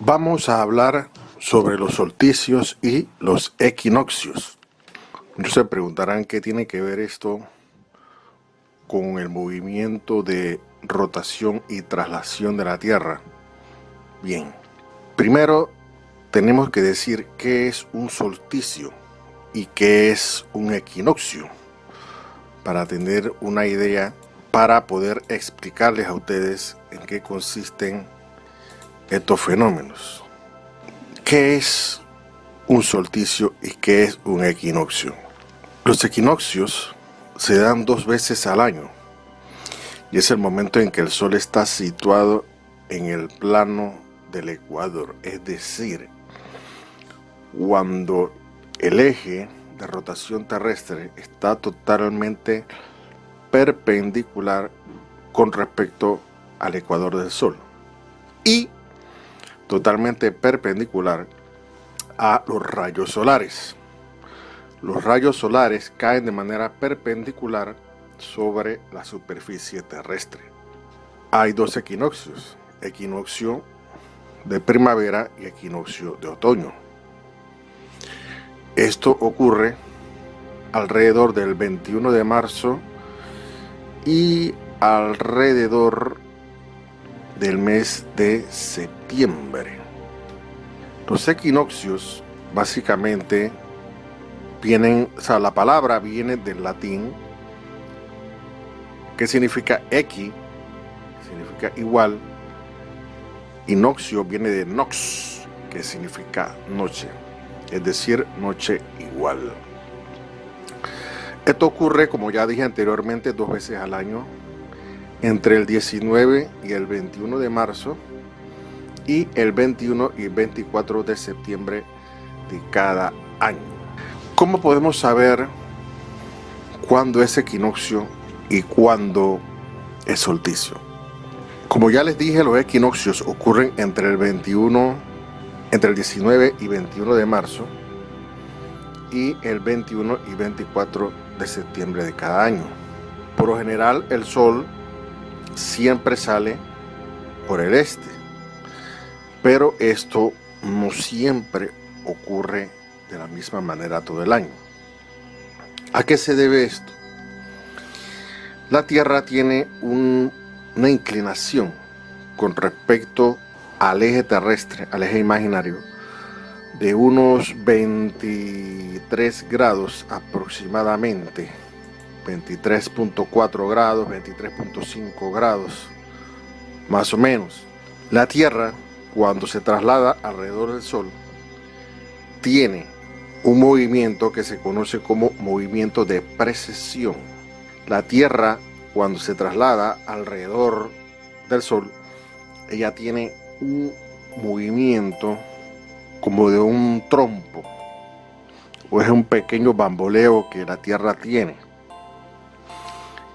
Vamos a hablar sobre los solsticios y los equinoccios. Muchos se preguntarán qué tiene que ver esto con el movimiento de rotación y traslación de la Tierra. Bien, primero tenemos que decir qué es un solsticio y qué es un equinoccio, para tener una idea, para poder explicarles a ustedes en qué consisten estos fenómenos. ¿Qué es un solsticio y qué es un equinoccio? Los equinoccios se dan 2 veces al año y es el momento en que el Sol está situado en el plano del ecuador, es decir, cuando el eje de rotación terrestre está totalmente perpendicular con respecto al ecuador del Sol y totalmente perpendicular a los rayos solares. Los rayos solares caen de manera perpendicular sobre la superficie terrestre. Hay 2 equinoccios, equinoccio de primavera y equinoccio de otoño. Esto ocurre alrededor del 21 de marzo y alrededor del mes de septiembre. Los equinoccios básicamente vienen, la palabra viene del latín, que significa equi, significa igual, y noxio viene de nox, que significa noche, es decir, noche igual. Esto ocurre, como ya dije anteriormente, 2 veces al año, entre el 19 y el 21 de marzo y el 21 y 24 de septiembre de cada año. ¿Cómo podemos saber cuándo es equinoccio y cuándo es solsticio? Como ya les dije, los equinoccios ocurren entre el 19 y 21 de marzo y el 21 y 24 de septiembre de cada año. Por lo general, el Sol siempre sale por el este, pero esto no siempre ocurre de la misma manera todo el año. ¿A qué se debe esto? La Tierra tiene una inclinación con respecto al eje terrestre, al eje imaginario, de unos 23 grados aproximadamente, 23.4 grados, 23.5 grados, más o menos. La Tierra, cuando se traslada alrededor del Sol, tiene un movimiento que se conoce como movimiento de precesión. La Tierra, cuando se traslada alrededor del Sol, ella tiene un movimiento como de un trompo, o es un pequeño bamboleo que la Tierra tiene.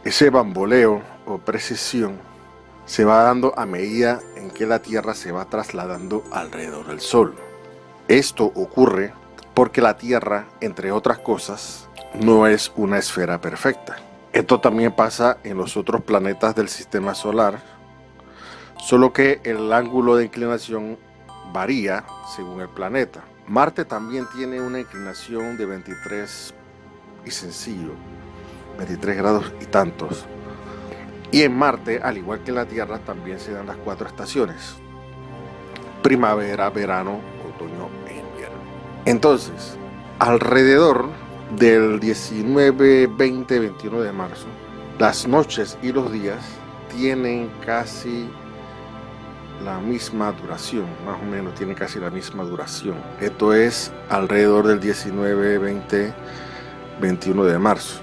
Ese bamboleo o precesión se va dando a medida en que la Tierra se va trasladando alrededor del Sol. Esto ocurre porque la Tierra, entre otras cosas, no es una esfera perfecta. Esto también pasa en los otros planetas del sistema solar, solo que el ángulo de inclinación varía según el planeta. Marte también tiene una inclinación de 23 y sencillo, 23 grados y tantos. Y en Marte, al igual que en la Tierra, también se dan las 4 estaciones: primavera, verano, otoño e invierno. Entonces, alrededor del 19, 20, 21 de marzo, las noches y los días tienen casi la misma duración, más o menos tienen casi la misma duración. Esto es alrededor del 19, 20, 21 de marzo.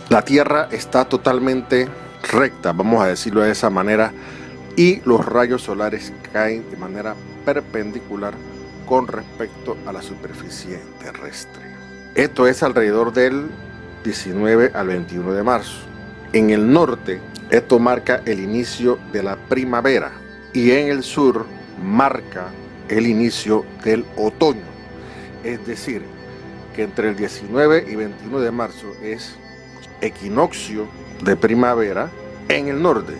La Tierra está totalmente recta, vamos a decirlo de esa manera, y los rayos solares caen de manera perpendicular con respecto a la superficie terrestre. Esto es alrededor del 19 al 21 de marzo. En el norte, esto marca el inicio de la primavera y en el sur marca el inicio del otoño. Es decir, que entre el 19 y 21 de marzo es equinoccio de primavera en el norte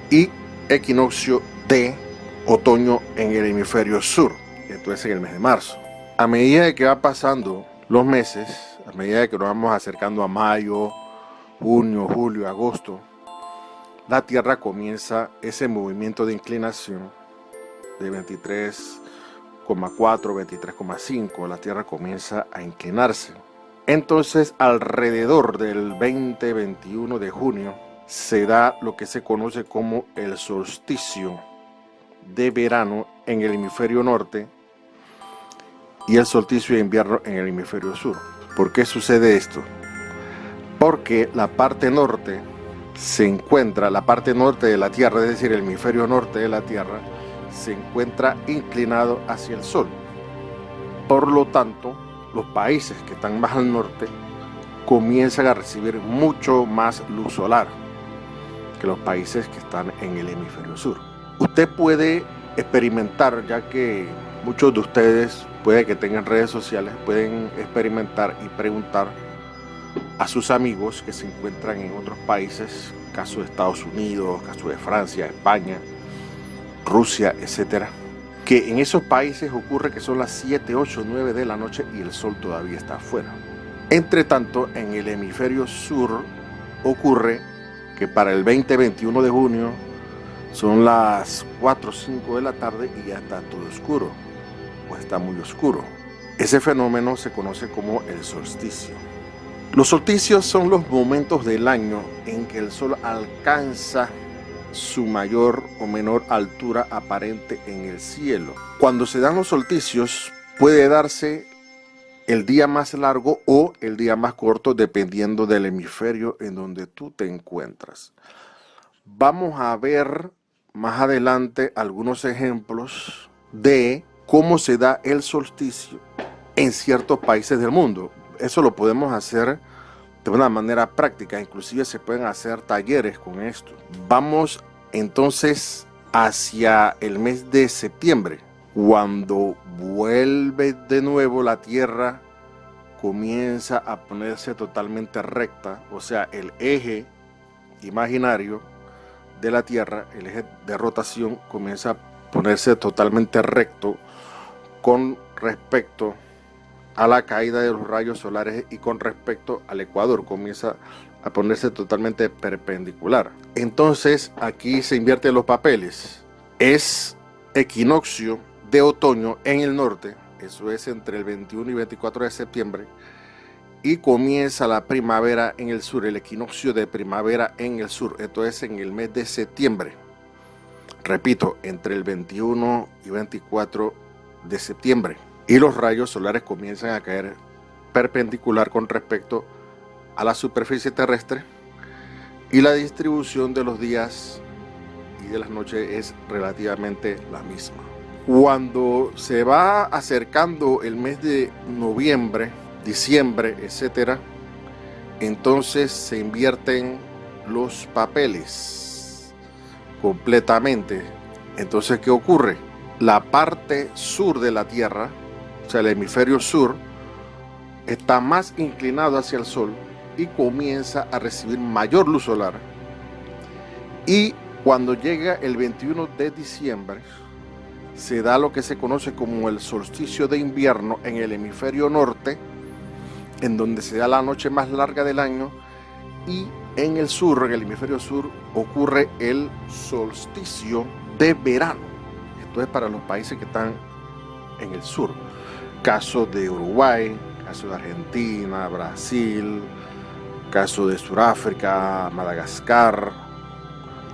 y equinoccio de otoño en el hemisferio sur, entonces en el mes de marzo. A medida de que va pasando los meses, a medida de que nos vamos acercando a mayo, junio, julio, agosto, la Tierra comienza ese movimiento de inclinación de 23,4, 23,5, la Tierra comienza a inclinarse. Entonces, alrededor del 20-21 de junio, se da lo que se conoce como el solsticio de verano en el hemisferio norte y el solsticio de invierno en el hemisferio sur. ¿Por qué sucede esto? Porque la parte norte se encuentra, la parte norte de la Tierra, es decir, el hemisferio norte de la Tierra, se encuentra inclinado hacia el sol. Por lo tanto, los países que están más al norte comienzan a recibir mucho más luz solar que los países que están en el hemisferio sur. Usted puede experimentar, ya que muchos de ustedes puede que tengan redes sociales, pueden experimentar y preguntar a sus amigos que se encuentran en otros países, caso de Estados Unidos, caso de Francia, España, Rusia, etcétera, que en esos países ocurre que son las 7, 8, 9 de la noche y el sol todavía está afuera. Entre tanto, en el hemisferio sur ocurre que para el 20-21 de junio son las 4 o 5 de la tarde y ya está todo oscuro, o está muy oscuro. Ese fenómeno se conoce como el solsticio. Los solsticios son los momentos del año en que el sol alcanza su mayor o menor altura aparente en el cielo. Cuando se dan los solsticios, puede darse el día más largo o el día más corto, dependiendo del hemisferio en donde tú te encuentras. Vamos a ver más adelante algunos ejemplos de cómo se da el solsticio en ciertos países del mundo. Eso lo podemos hacer de una manera práctica, inclusive se pueden hacer talleres con esto. Vamos entonces hacia el mes de septiembre, cuando vuelve de nuevo la Tierra, comienza a ponerse totalmente recta, o sea, el eje imaginario de la Tierra, el eje de rotación, comienza a ponerse totalmente recto con respecto a la caída de los rayos solares y con respecto al ecuador, comienza a ponerse totalmente perpendicular. Entonces aquí se invierten los papeles. Es equinoccio de otoño en el norte, eso es entre el 21 y 24 de septiembre, y comienza la primavera en el sur, el equinoccio de primavera en el sur, esto es en el mes de septiembre. Repito, entre el 21 y 24 de septiembre. Y los rayos solares comienzan a caer perpendicular con respecto a la superficie terrestre, y la distribución de los días y de las noches es relativamente la misma. Cuando se va acercando el mes de noviembre, diciembre, etcétera, entonces se invierten los papeles completamente. Entonces, ¿qué ocurre? La parte sur de la Tierra, o sea, el hemisferio sur, está más inclinado hacia el sol y comienza a recibir mayor luz solar. Y cuando llega el 21 de diciembre, se da lo que se conoce como el solsticio de invierno en el hemisferio norte, en donde se da la noche más larga del año, y en el sur, en el hemisferio sur, ocurre el solsticio de verano. Esto es para los países que están en el sur. Caso de Uruguay, caso de Argentina, Brasil, caso de Sudáfrica, Madagascar,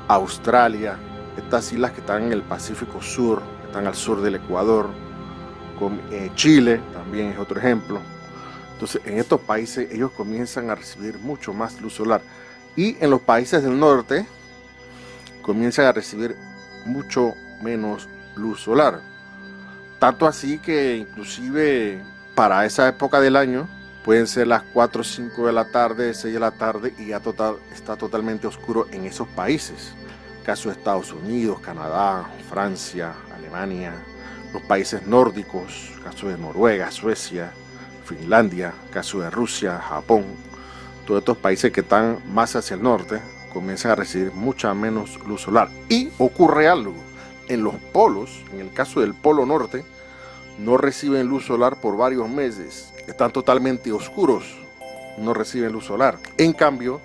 Australia, estas islas que están en el Pacífico Sur, que están al sur del Ecuador, Chile también es otro ejemplo. Entonces, en estos países ellos comienzan a recibir mucho más luz solar, y en los países del norte comienzan a recibir mucho menos luz solar. Tanto así que inclusive para esa época del año pueden ser las 4 o 5 de la tarde, 6 de la tarde, y ya está totalmente oscuro en esos países. Caso de Estados Unidos, Canadá, Francia, Alemania, los países nórdicos, caso de Noruega, Suecia, Finlandia, caso de Rusia, Japón. Todos estos países que están más hacia el norte comienzan a recibir mucha menos luz solar. Y ocurre algo. en los polos, en el caso del Polo Norte, no reciben luz solar por varios meses. Están totalmente oscuros, no reciben luz solar. En cambio,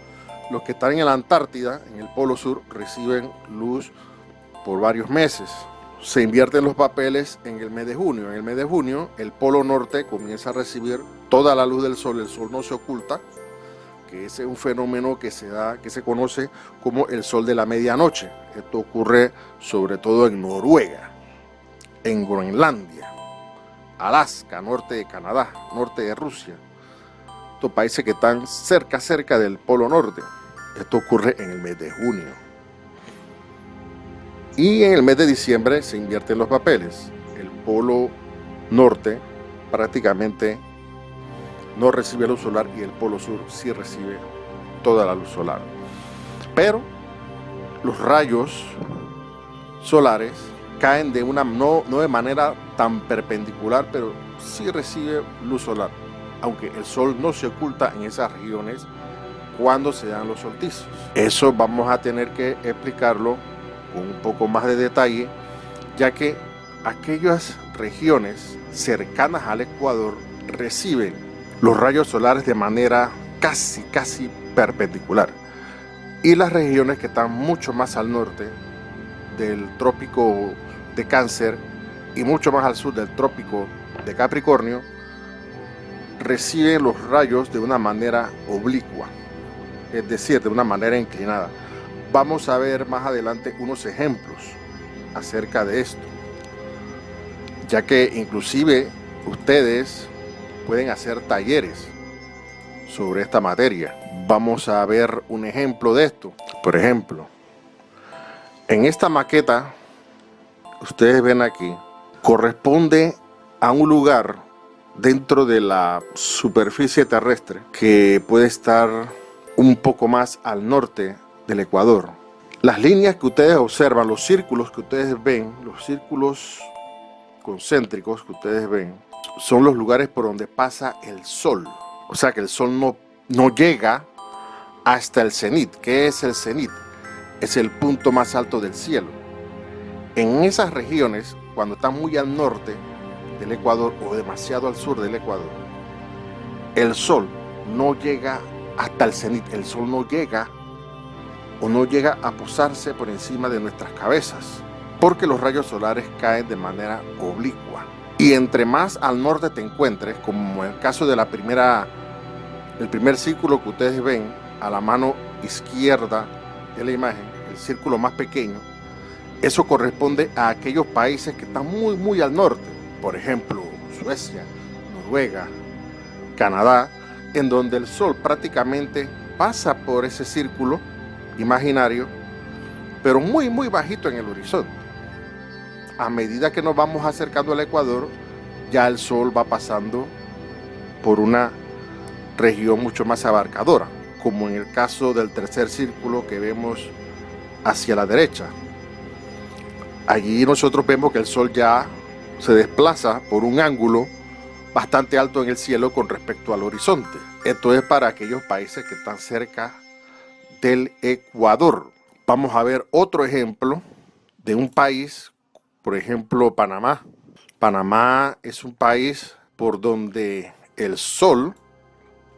los que están en la Antártida, en el Polo Sur, reciben luz por varios meses. Se invierten los papeles en el mes de junio. En el mes de junio, el Polo Norte comienza a recibir toda la luz del sol. El sol no se oculta, que ese es un fenómeno que se conoce como el sol de la medianoche. Esto ocurre sobre todo en Noruega, en Groenlandia, Alaska, norte de Canadá, norte de Rusia. Estos países que están cerca del Polo Norte. Esto ocurre en el mes de junio. Y en el mes de diciembre se invierten los papeles. El Polo Norte prácticamente no recibe luz solar y el Polo Sur sí recibe toda la luz solar. Pero los rayos solares caen no de manera tan perpendicular, pero sí recibe luz solar, aunque el sol no se oculta en esas regiones cuando se dan los solsticios. Eso vamos a tener que explicarlo con un poco más de detalle, ya que aquellas regiones cercanas al Ecuador reciben los rayos solares de manera casi perpendicular, y las regiones que están mucho más al norte del trópico de Cáncer y mucho más al sur del trópico de Capricornio reciben los rayos de una manera oblicua, es decir, de una manera inclinada. Vamos a ver más adelante unos ejemplos acerca de esto, ya que inclusive ustedes pueden hacer talleres sobre esta materia. Vamos a ver un ejemplo de esto. Por ejemplo, en esta maqueta, ustedes ven aquí, corresponde a un lugar dentro de la superficie terrestre que puede estar un poco más al norte del Ecuador. Las líneas que ustedes observan, los círculos que ustedes ven, los círculos concéntricos que ustedes ven, son los lugares por donde pasa el sol. O sea que el sol no llega hasta el cenit. ¿Qué es el cenit? Es el punto más alto del cielo. En esas regiones, cuando están muy al norte del Ecuador o demasiado al sur del Ecuador, el sol no llega hasta el cenit. El sol no llega a posarse por encima de nuestras cabezas, porque los rayos solares caen de manera oblicua. Y entre más al norte te encuentres, como en el caso de el primer círculo que ustedes ven a la mano izquierda de la imagen, el círculo más pequeño, eso corresponde a aquellos países que están muy al norte. Por ejemplo, Suecia, Noruega, Canadá, en donde el sol prácticamente pasa por ese círculo imaginario, pero muy bajito en el horizonte. A medida que nos vamos acercando al Ecuador, ya el sol va pasando por una región mucho más abarcadora, como en el caso del tercer círculo que vemos hacia la derecha. Allí nosotros vemos que el sol ya se desplaza por un ángulo bastante alto en el cielo con respecto al horizonte. Esto es para aquellos países que están cerca del Ecuador. Vamos a ver otro ejemplo de un país, por ejemplo Panamá. Panamá es un país por donde el sol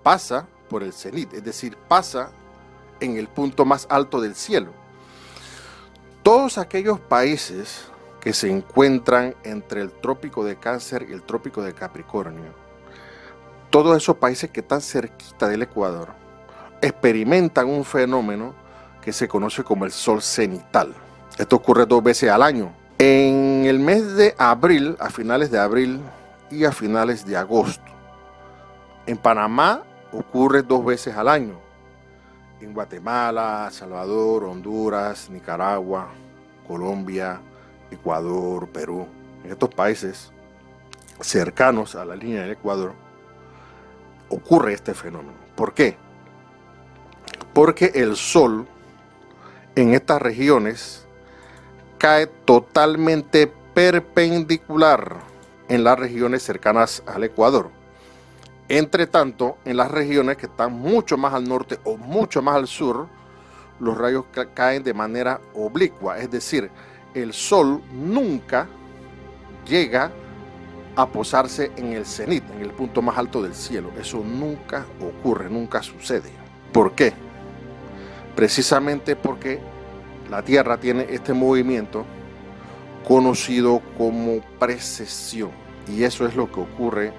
pasa por el cenit, es decir, pasa en el punto más alto del cielo. Todos aquellos países que se encuentran entre el trópico de Cáncer y el trópico de Capricornio, todos esos países que están cerquita del Ecuador, experimentan un fenómeno que se conoce como el sol cenital. Esto ocurre 2 veces al año. En el mes de abril, a finales de abril y a finales de agosto. En Panamá ocurre 2 veces al año. En Guatemala, Salvador, Honduras, Nicaragua, Colombia, Ecuador, Perú, en estos países cercanos a la línea del Ecuador, ocurre este fenómeno. ¿Por qué? Porque el sol en estas regiones cae totalmente perpendicular en las regiones cercanas al Ecuador. Entre tanto, en las regiones que están mucho más al norte o mucho más al sur, los rayos caen de manera oblicua, es decir, el sol nunca llega a posarse en el cenit, en el punto más alto del cielo. Eso nunca ocurre, nunca sucede. ¿Por qué? Precisamente porque la Tierra tiene este movimiento conocido como precesión, y eso es lo que ocurre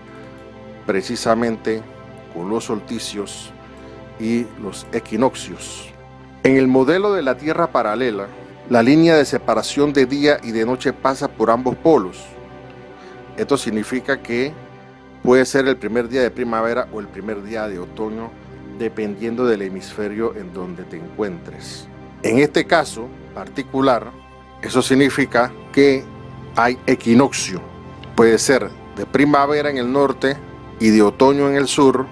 precisamente con los solsticios y los equinoccios. En el modelo de la Tierra paralela, la línea de separación de día y de noche pasa por ambos polos. Esto significa que puede ser el primer día de primavera o el primer día de otoño, dependiendo del hemisferio en donde te encuentres. En este caso particular, eso significa que hay equinoccio. Puede ser de primavera en el norte y de otoño en el sur,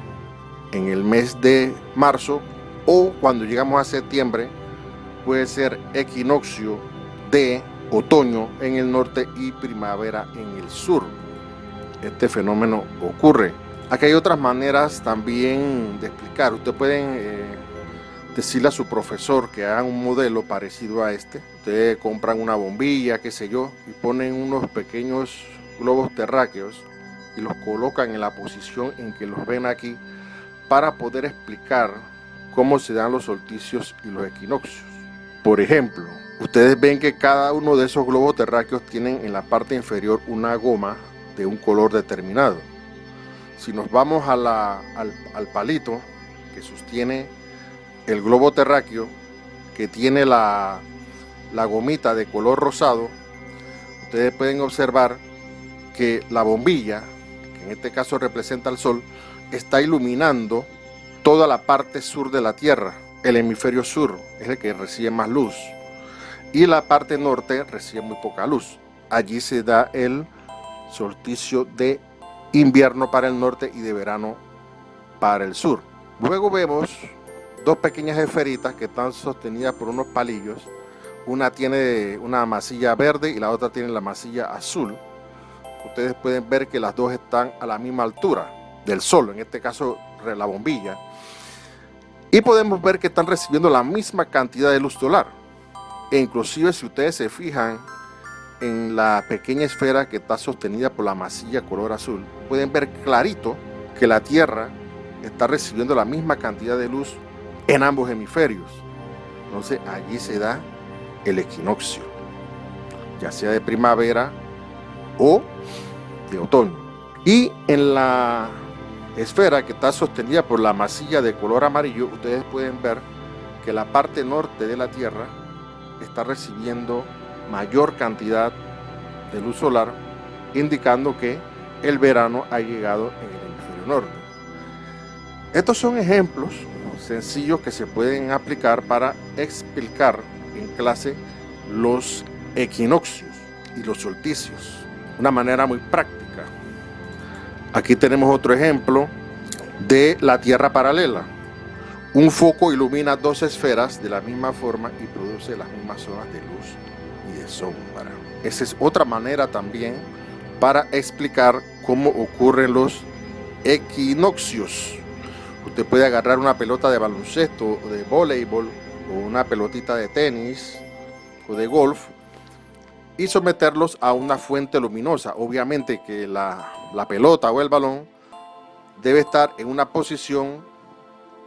en el mes de marzo, o cuando llegamos a septiembre, puede ser equinoccio de otoño en el norte y primavera en el sur. Este fenómeno ocurre. Aquí hay otras maneras también de explicar. Ustedes pueden decirle a su profesor que hagan un modelo parecido a este. Ustedes compran una bombilla, qué sé yo, y ponen unos pequeños globos terráqueos y los colocan en la posición en que los ven aquí, para poder explicar cómo se dan los solsticios y los equinoccios. Por ejemplo, ustedes ven que cada uno de esos globos terráqueos tienen en la parte inferior una goma de un color determinado. Si nos vamos al palito que sostiene el globo terráqueo, que tiene la gomita de color rosado, ustedes pueden observar que la bombilla, que en este caso representa el sol, está iluminando toda la parte sur de la Tierra. El hemisferio sur es el que recibe más luz y la parte norte recibe muy poca luz. Allí se da el solsticio de invierno para el norte y de verano para el sur. Luego vemos dos pequeñas esferitas que están sostenidas por unos palillos. Una tiene una masilla verde y la otra tiene la masilla azul. Ustedes pueden ver que las dos están a la misma altura del sol, en este caso la bombilla, y podemos ver que están recibiendo la misma cantidad de luz solar. E inclusive, si ustedes se fijan en la pequeña esfera que está sostenida por la masilla color azul, pueden ver clarito que la Tierra está recibiendo la misma cantidad de luz en ambos hemisferios. Entonces allí se da el equinoccio, ya sea de primavera o de otoño. Y en la esfera que está sostenida por la masilla de color amarillo, ustedes pueden ver que la parte norte de la Tierra está recibiendo mayor cantidad de luz solar, indicando que el verano ha llegado en el hemisferio norte. Estos son ejemplos sencillos que se pueden aplicar para explicar en clase los equinoccios y los solsticios de una manera muy práctica. Aquí tenemos otro ejemplo de la Tierra paralela. Un foco ilumina dos esferas de la misma forma y produce las mismas zonas de luz y de sombra. Esa es otra manera también para explicar cómo ocurren los equinoccios. Usted puede agarrar una pelota de baloncesto o de voleibol o una pelotita de tenis o de golf y someterlos a una fuente luminosa. Obviamente que la pelota o el balón debe estar en una posición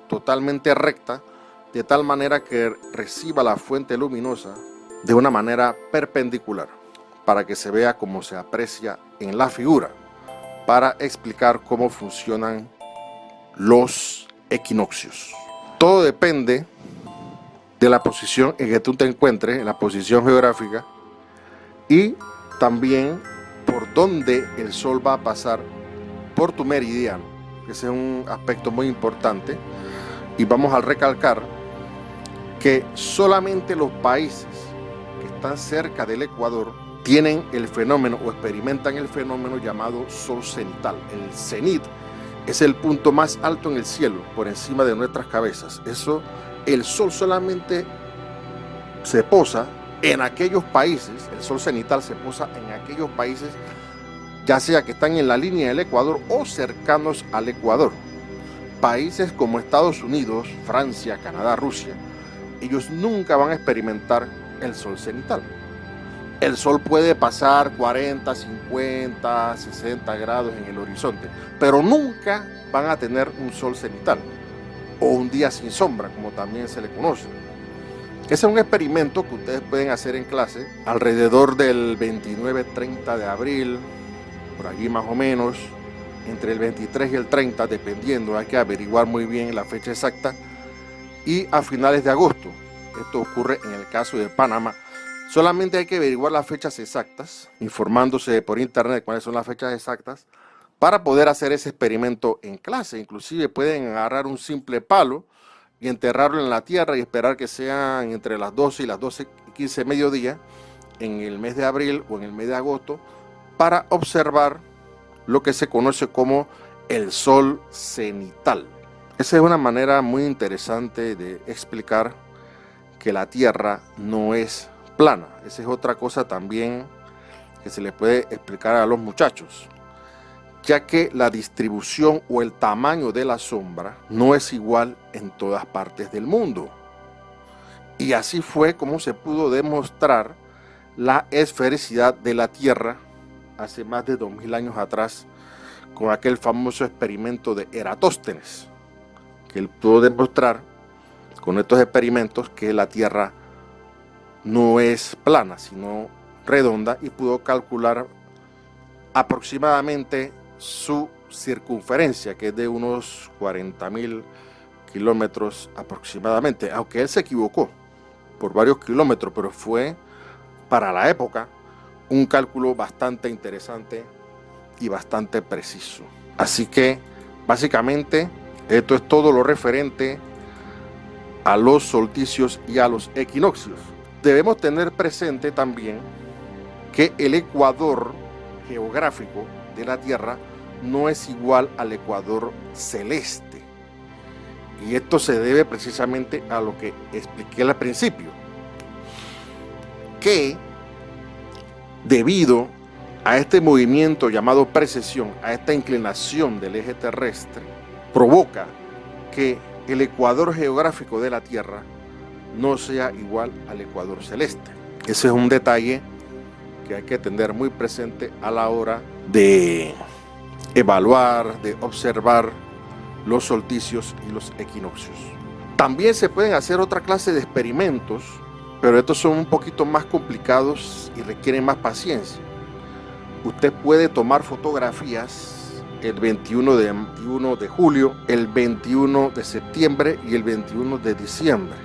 totalmente recta, de tal manera que reciba la fuente luminosa de una manera perpendicular, para que se vea como se aprecia en la figura, para explicar cómo funcionan los equinoccios. Todo depende de la posición en que tú te encuentres, en la posición geográfica, y también por dónde el sol va a pasar por tu meridiano. Ese es un aspecto muy importante, y vamos a recalcar que solamente los países que están cerca del Ecuador tienen el fenómeno o experimentan el fenómeno llamado sol cenital. El cenit es el punto más alto en el cielo, por encima de nuestras cabezas. El sol solamente se posa en aquellos países, el sol cenital se posa en aquellos países, ya sea que están en la línea del Ecuador o cercanos al Ecuador. Países como Estados Unidos, Francia, Canadá, Rusia, ellos nunca van a experimentar el sol cenital. el sol puede pasar 40, 50, 60 grados en el horizonte, pero nunca van a tener un sol cenital o un día sin sombra, como también se le conoce. Ese es un experimento que ustedes pueden hacer en clase alrededor del 29-30 de abril, por allí más o menos, entre el 23 y el 30, dependiendo, hay que averiguar muy bien la fecha exacta, y a finales de agosto. Esto ocurre en el caso de Panamá. Solamente hay que averiguar las fechas exactas, informándose por internet cuáles son las fechas exactas, para poder hacer ese experimento en clase. Inclusive pueden agarrar un simple palo y enterrarlo en la tierra y esperar que sean entre las 12 y las 12:15 mediodía en el mes de abril o en el mes de agosto para observar lo que se conoce como el sol cenital. Esa es una manera muy interesante de explicar que la Tierra no es plana. Esa es otra cosa también que se le puede explicar a los muchachos, ya que la distribución o el tamaño de la sombra no es igual en todas partes del mundo. Y así fue como se pudo demostrar la esfericidad de la Tierra hace más de 2000 años atrás, con aquel famoso experimento de Eratóstenes, que él pudo demostrar con estos experimentos que la Tierra no es plana, sino redonda, y pudo calcular aproximadamente su circunferencia, que es de unos 40.000 kilómetros aproximadamente, aunque él se equivocó por varios kilómetros, pero fue para la época un cálculo bastante interesante y bastante preciso. Así que básicamente esto es todo lo referente a los solsticios y a los equinoccios. Debemos tener presente también que el ecuador geográfico de la Tierra no es igual al ecuador celeste. Y esto se debe precisamente a lo que expliqué al principio, que debido a este movimiento llamado precesión, a esta inclinación del eje terrestre, provoca que el ecuador geográfico de la Tierra no sea igual al ecuador celeste. Ese es un detalle que hay que tener muy presente a la hora de evaluar, de observar los solsticios y los equinoccios. También se pueden hacer otra clase de experimentos, pero estos son un poquito más complicados y requieren más paciencia. Usted puede tomar fotografías el 21 de julio, el 21 de septiembre y el 21 de diciembre.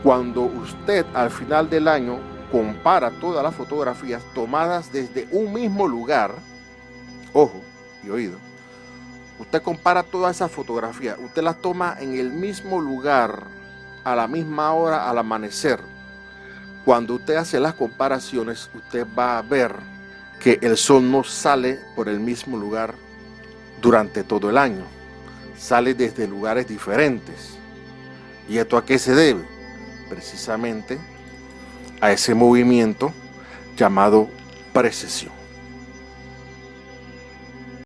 Cuando usted al final del año compara todas las fotografías tomadas desde un mismo lugar, ojo y oído, usted compara todas esas fotografías, usted las toma en el mismo lugar, a la misma hora, al amanecer. Cuando usted hace las comparaciones, usted va a ver que el sol no sale por el mismo lugar durante todo el año, sale desde lugares diferentes. ¿Y esto a qué se debe? Precisamente a ese movimiento llamado precesión.